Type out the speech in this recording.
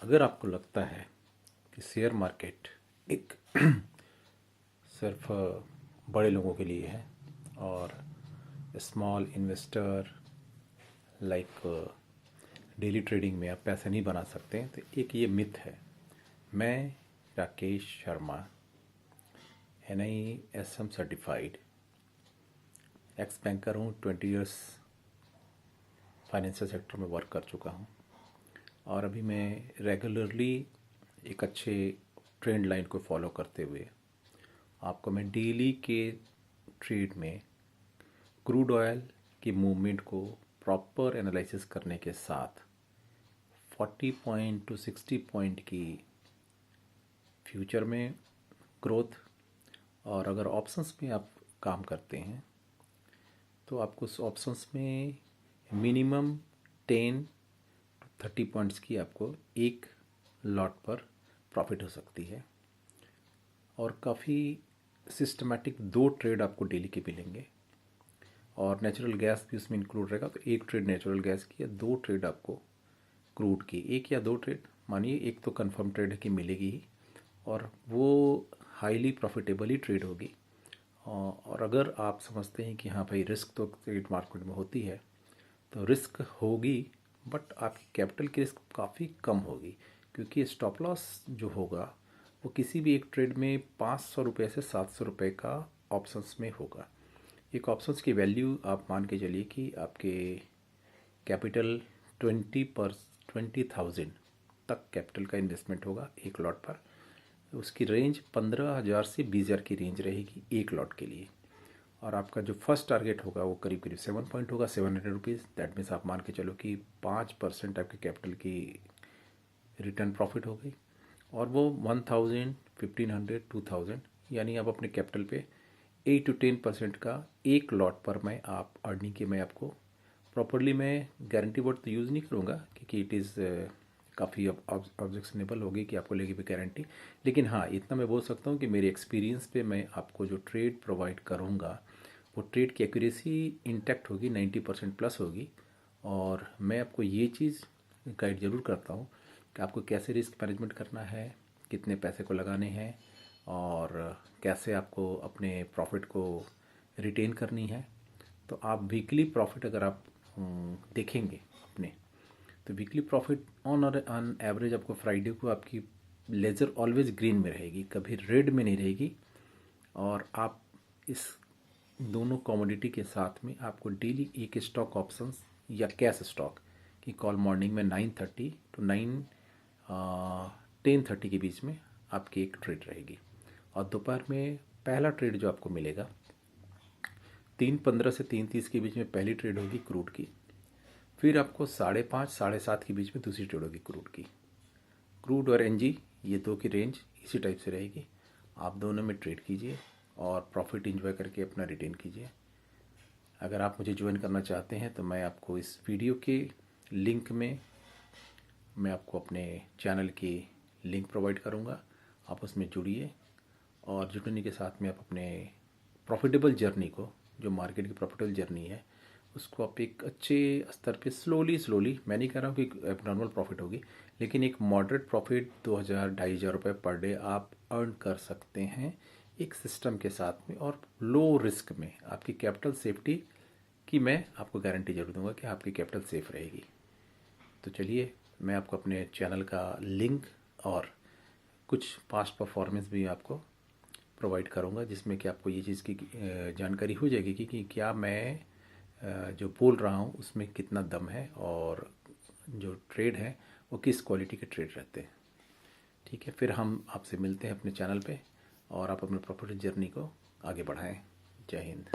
अगर आपको लगता है कि शेयर मार्केट एक सिर्फ बड़े लोगों के लिए है और small investor like daily trading में आप पैसे नहीं बना सकते, तो एक ये मिथ है। मैं Rakesh Sharma NISM certified x banker हूँ। 20 इयर्स फाइनेंशियल सेक्टर में वर्क कर चुका हूँ और अभी मैं रेगुलरली एक अच्छे ट्रेंड लाइन को फॉलो करते हुए आपको मैं डेली के ट्रेड में क्रूड ऑयल की मूवमेंट को प्रॉपर एनालिसिस करने के साथ 40 पॉइंट टू 60 पॉइंट की फ्यूचर में ग्रोथ, और अगर ऑप्शंस में आप काम करते हैं तो आपको उस ऑप्शंस में मिनिमम 10 to 30 पॉइंट्स की आपको एक लॉट पर प्रॉफिट हो सकती है। और काफ़ी सिस्टमैटिक 2 ट्रेड आपको डेली के मिलेंगे और नेचुरल गैस भी उसमें इंक्लूड रहेगा। तो एक ट्रेड नेचुरल गैस की या 2 ट्रेड आपको क्रूड की, 1 या 2 ट्रेड मानिए, एक तो कंफर्म ट्रेड है कि मिलेगी ही और वो हाईली प्रॉफिटेबल ही ट्रेड होगी। और अगर आप समझते हैं कि हाँ भाई रिस्क तो ट्रेड मार्केट में होती है, तो रिस्क होगी बट आपकी कैपिटल की रिस्क काफ़ी कम होगी, क्योंकि स्टॉप लॉस जो होगा वो किसी भी एक ट्रेड में 500 रुपये से 700 रुपये का ऑप्शंस में होगा। एक ऑप्शंस की वैल्यू आप मान के चलिए कि आपके कैपिटल 20,000 तक कैपिटल का इन्वेस्टमेंट होगा एक लॉट पर। उसकी रेंज 15,000 से 20,000 की रेंज रहेगी एक लॉट के लिए। और आपका जो फर्स्ट टारगेट होगा वो करीब करीब 7 पॉइंट होगा, 700 रुपीज़। दैट मीन्स आप मान के चलो कि 5% आपके कैपिटल की रिटर्न प्रॉफिट हो गई। और वो 1000, 1500, 2000 यानी आप अपने कैपिटल पे 8 to 10% का एक लॉट पर मैं आप अर्निंग की मैं आपको प्रॉपरली, मैं गारंटी वर्ड तो यूज़ नहीं करूँगा क्योंकि इट इज़ काफ़ी ऑब्जेक्शनेबल होगी कि आपको लेगी भी गारंटी। लेकिन हाँ, इतना मैं बोल सकता हूँ कि मेरे एक्सपीरियंस पे मैं आपको जो ट्रेड प्रोवाइड करूँगा वो ट्रेड की एक्यूरेसी इंटैक्ट होगी, 90% प्लस होगी। और मैं आपको ये चीज़ गाइड ज़रूर करता हूँ कि आपको कैसे रिस्क मैनेजमेंट करना है, कितने पैसे को लगाने हैं और कैसे आपको अपने प्रॉफिट को रिटेन करनी है। तो आप वीकली प्रॉफिट अगर आप देखेंगे अपने, तो वीकली प्रॉफिट ऑन एवरेज आपको फ्राइडे को आपकी लेजर ऑलवेज ग्रीन में रहेगी, कभी रेड में नहीं रहेगी। और आप इस दोनों कमोडिटी के साथ में आपको डेली एक स्टॉक ऑप्शंस या कैश स्टॉक की कॉल मॉर्निंग में 9:30 to 10:30 के बीच में आपकी एक ट्रेड रहेगी। और दोपहर में पहला ट्रेड जो आपको मिलेगा 3:15 से 3:30 के बीच में पहली ट्रेड होगी क्रूड की। फिर आपको 5:30 7:30 के बीच में दूसरी ट्रेड होगी क्रूड की। क्रूड और NG ये दो की रेंज इसी टाइप से रहेगी। आप दोनों में ट्रेड कीजिए और प्रॉफिट इंजॉय करके अपना रिटेन कीजिए। अगर आप मुझे ज्वाइन करना चाहते हैं तो मैं आपको इस वीडियो के लिंक में मैं आपको अपने चैनल की लिंक प्रोवाइड करूंगा। आप उसमें जुड़िए और जुड़ने के साथ में आप अपने प्रॉफिटेबल जर्नी को, जो मार्केट की प्रॉफिटेबल जर्नी है, उसको आप एक अच्छे स्तर पे स्लोली, मैं नहीं कह रहा हूँ कि एबनॉर्मल प्रॉफिट होगी, लेकिन एक मॉडरेट प्रॉफिट 2,000-2,500 रुपये पर डे आप अर्न कर सकते हैं एक सिस्टम के साथ में और लो रिस्क में। आपकी कैपिटल सेफ्टी की मैं आपको गारंटी जरूर दूंगा कि आपकी कैपिटल सेफ रहेगी। तो चलिए, मैं आपको अपने चैनल का लिंक और कुछ पास्ट परफॉर्मेंस भी आपको प्रोवाइड करूंगा, जिसमें कि आपको ये चीज़ की जानकारी हो जाएगी कि क्या मैं जो बोल रहा हूँ उसमें कितना दम है और जो ट्रेड है वो किस क्वालिटी के ट्रेड रहते हैं। ठीक है, फिर हम आपसे मिलते हैं अपने चैनल पे और आप अपने प्रॉफिट जर्नी को आगे बढ़ाएं। जय हिंद।